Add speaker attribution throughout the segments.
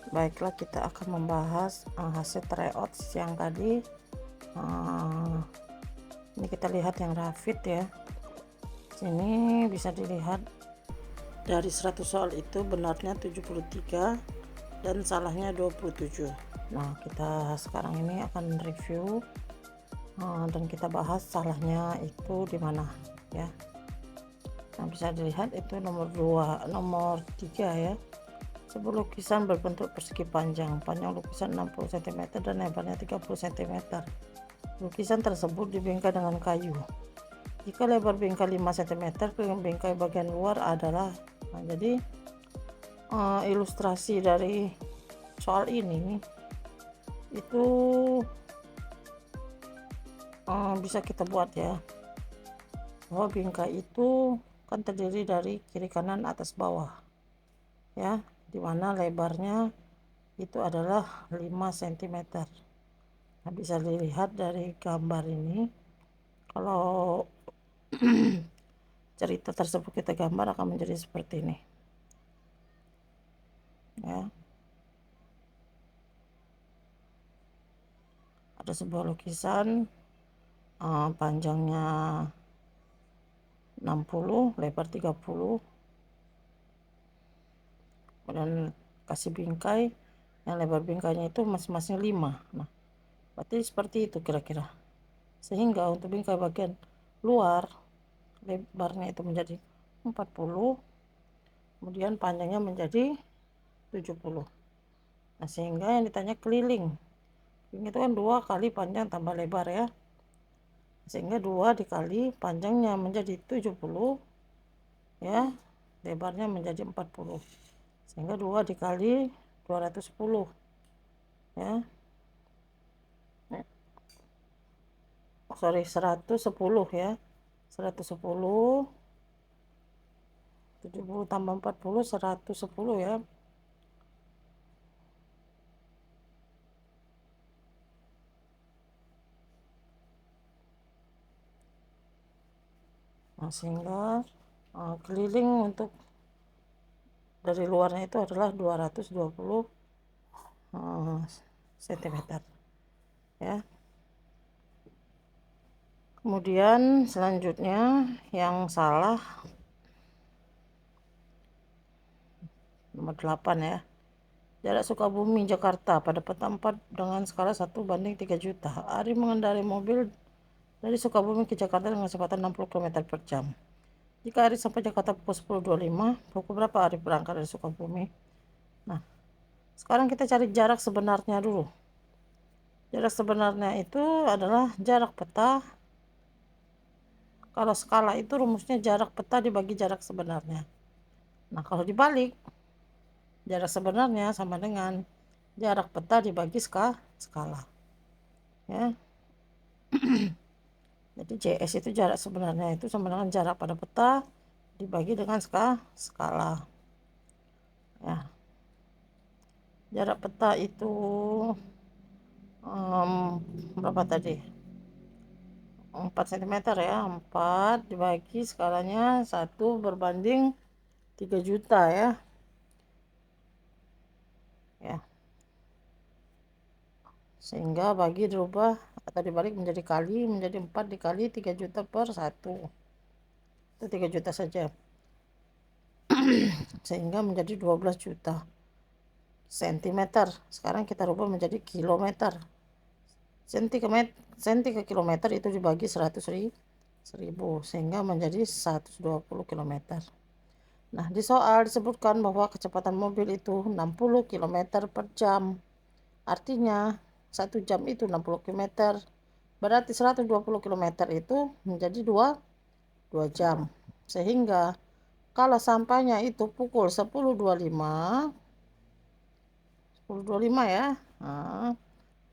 Speaker 1: Baiklah, kita akan membahas hasil tryout siang tadi. Ini kita lihat yang Rafid ya. Sini bisa dilihat dari 100 soal itu benarnya 73 dan salahnya 27. Nah, kita sekarang ini akan review dan kita bahas salahnya itu di mana ya. Nah, bisa dilihat itu nomor 3 ya. Sebuah lukisan berbentuk persegi panjang lukisan 60 cm dan lebarnya 30 cm. Lukisan tersebut dibingkai dengan kayu. Jika lebar bingkai 5 cm, bingkai bagian luar adalah jadi ilustrasi dari soal ini itu bisa kita buat ya, bahwa bingkai itu kan terdiri dari kiri kanan atas bawah ya, dimana lebarnya itu adalah 5 cm. Nah, bisa dilihat dari gambar ini, kalau cerita tersebut kita gambar akan menjadi seperti ini ya. Ada sebuah lukisan panjangnya 60, lebar 30, dan kasih bingkai yang lebar bingkainya itu masing-masing 5. Nah, berarti seperti itu kira-kira. Sehingga untuk bingkai bagian luar lebarnya itu menjadi 40, kemudian panjangnya menjadi 70. Nah, sehingga yang ditanya keliling. Ini itu kan 2 kali panjang tambah lebar ya. Sehingga 2 dikali panjangnya menjadi 70 ya, lebarnya menjadi 40. Sehingga 2 dikali 210 ya. 110 ya. 110 70 tambah 40 110 ya. Nah, sehingga keliling untuk dari luarnya itu adalah 220 cm ya. Kemudian selanjutnya yang salah nomor 8 ya. Jarak Sukabumi Jakarta pada peta 4 dengan skala 1:3 juta. Ari mengendarai mobil dari Sukabumi ke Jakarta dengan kecepatan 60 km per jam. Jika Ari sampai Jakarta pukul 10.25, pukul berapa Ari berangkat dari Sukabumi? Nah, sekarang kita cari jarak sebenarnya dulu. Jarak sebenarnya itu adalah jarak peta. Kalau skala itu rumusnya jarak peta dibagi jarak sebenarnya. Nah, kalau dibalik, jarak sebenarnya sama dengan jarak peta dibagi skala ya. Jadi JS itu jarak sebenarnya itu sama dengan jarak pada peta dibagi dengan skala ya. Jarak peta itu berapa tadi? 4 cm ya. 4 dibagi skalanya 1/3 juta ya. Sehingga bagi dirubah atau dibalik menjadi kali, menjadi 4 dikali 3 juta per 1. Itu 3 juta saja. Sehingga menjadi 12 juta sentimeter. Sekarang kita rubah menjadi kilometer. Senti ke kilometer itu dibagi 100.000 sehingga menjadi 120 km. Nah, di soal disebutkan bahwa kecepatan mobil itu 60 km per jam. Artinya 1 jam itu 60 km. Berarti 120 km itu menjadi 2 jam. Sehingga kalau sampainya itu pukul 10.25 ya. Nah,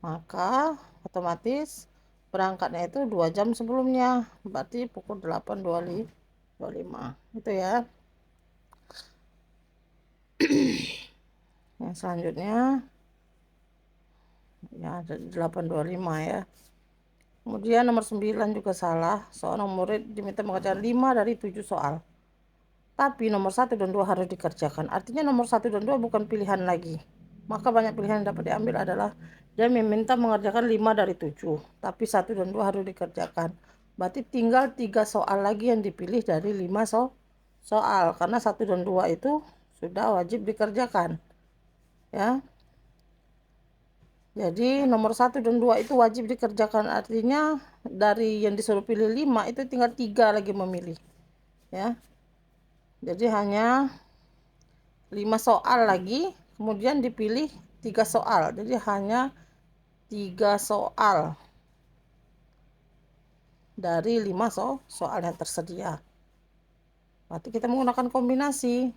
Speaker 1: maka otomatis berangkatnya itu 2 jam sebelumnya. Berarti pukul 8.25 itu ya. Yang selanjutnya ya 8.25 ya. Kemudian nomor 9 juga salah. Seorang murid diminta mengerjakan 5 dari 7 soal. Tapi nomor 1 dan 2 harus dikerjakan. Artinya nomor 1 dan 2 bukan pilihan lagi. maka banyak pilihan yang dapat diambil adalah dia meminta mengerjakan 5 dari 7, tapi 1 dan 2 harus dikerjakan. Berarti tinggal 3 soal lagi yang dipilih dari 5 soal, karena 1 dan 2 itu sudah wajib dikerjakan. Ya. Jadi nomor 1 dan 2 itu wajib dikerjakan, artinya dari yang disuruh pilih 5 itu tinggal 3 lagi memilih. Ya. Jadi hanya 5 soal lagi, kemudian dipilih 3 soal. Jadi hanya 3 soal dari 5 soal yang tersedia. Berarti kita menggunakan kombinasi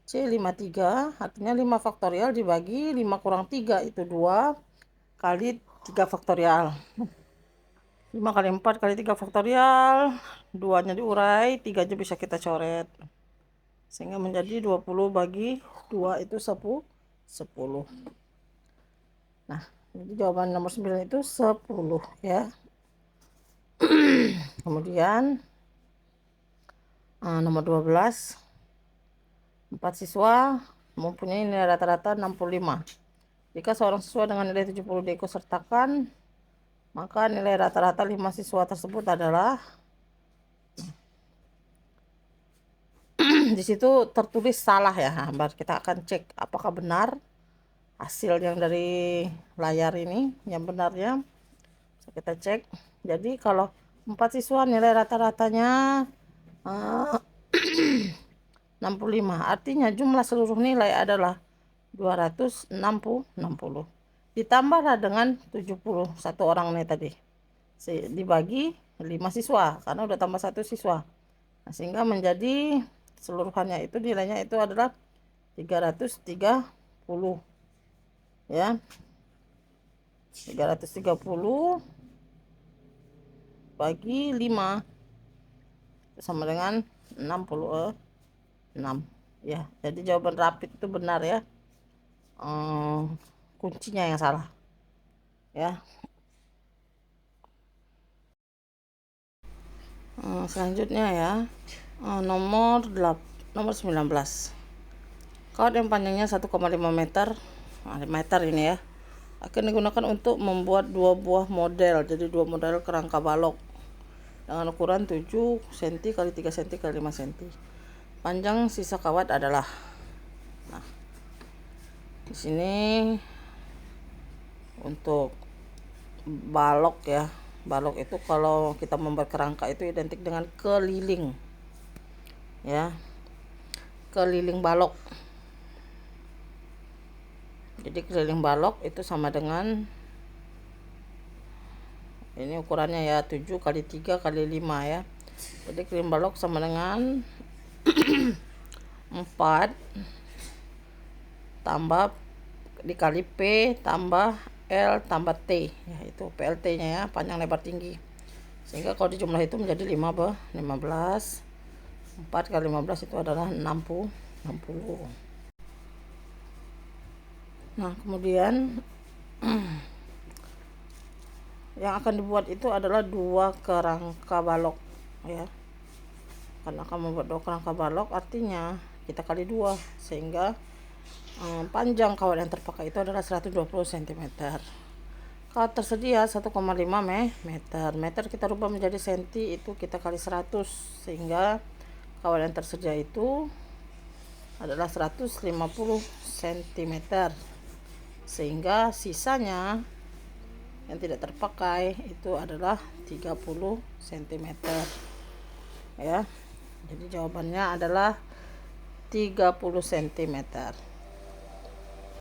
Speaker 1: C53, artinya 5 faktorial dibagi 5 kurang 3 itu 2 kali 3 faktorial. 5 kali 4 kali 3 faktorial, 2-nya diurai, 3-nya bisa kita coret. Sehingga menjadi 20 bagi 2 itu 10. Nah, jadi jawaban nomor 9 itu 10 ya. Kemudian nomor 12, 4 siswa mempunyai nilai rata-rata 65. Jika seorang siswa dengan nilai 70 diikutsertakan, maka nilai rata-rata 5 siswa tersebut adalah di situ tertulis salah ya. Nah, kita akan cek apakah benar hasil yang dari layar ini yang benarnya. Kita cek. Jadi kalau 4 siswa nilai rata-ratanya 65, artinya jumlah seluruh nilai adalah 260. Ditambahlah dengan 71 orang nih tadi, dibagi 5 siswa karena udah tambah 1 siswa. Nah, sehingga menjadi seluruhannya itu nilainya itu adalah 330 ya. 330 bagi 5 sama dengan 66 ya. Jadi jawaban rapid itu benar ya. Kuncinya yang salah ya. Selanjutnya ya, nomor 19. Kawat yang panjangnya 1,5 meter, meter ini ya, akan digunakan untuk membuat 2 buah model. Jadi 2 model kerangka balok dengan ukuran 7 cm x 3 cm x 5 cm. Panjang sisa kawat adalah, nah, di sini untuk balok ya. Balok itu kalau kita membuat kerangka itu identik dengan keliling ya, keliling balok. Jadi keliling balok itu sama dengan ini ukurannya ya, 7 kali 3 kali 5 ya. Jadi keliling balok sama dengan 4 tambah dikali P tambah L tambah T ya, itu PLT nya ya, panjang lebar tinggi. Sehingga kalau dijumlah itu menjadi 15. 4 kali 15 itu adalah 60. Nah, kemudian yang akan dibuat itu adalah 2 kerangka balok ya. Karena akan membuat 2 kerangka balok, artinya kita kali 2, sehingga panjang kawat yang terpakai itu adalah 120 cm. Kawat tersedia 1,5 meter. Meter kita rubah menjadi senti, itu kita kali 100, sehingga kawat yang tersedia itu adalah 150 cm. Sehingga sisanya yang tidak terpakai itu adalah 30 cm ya. Jadi jawabannya adalah 30 cm.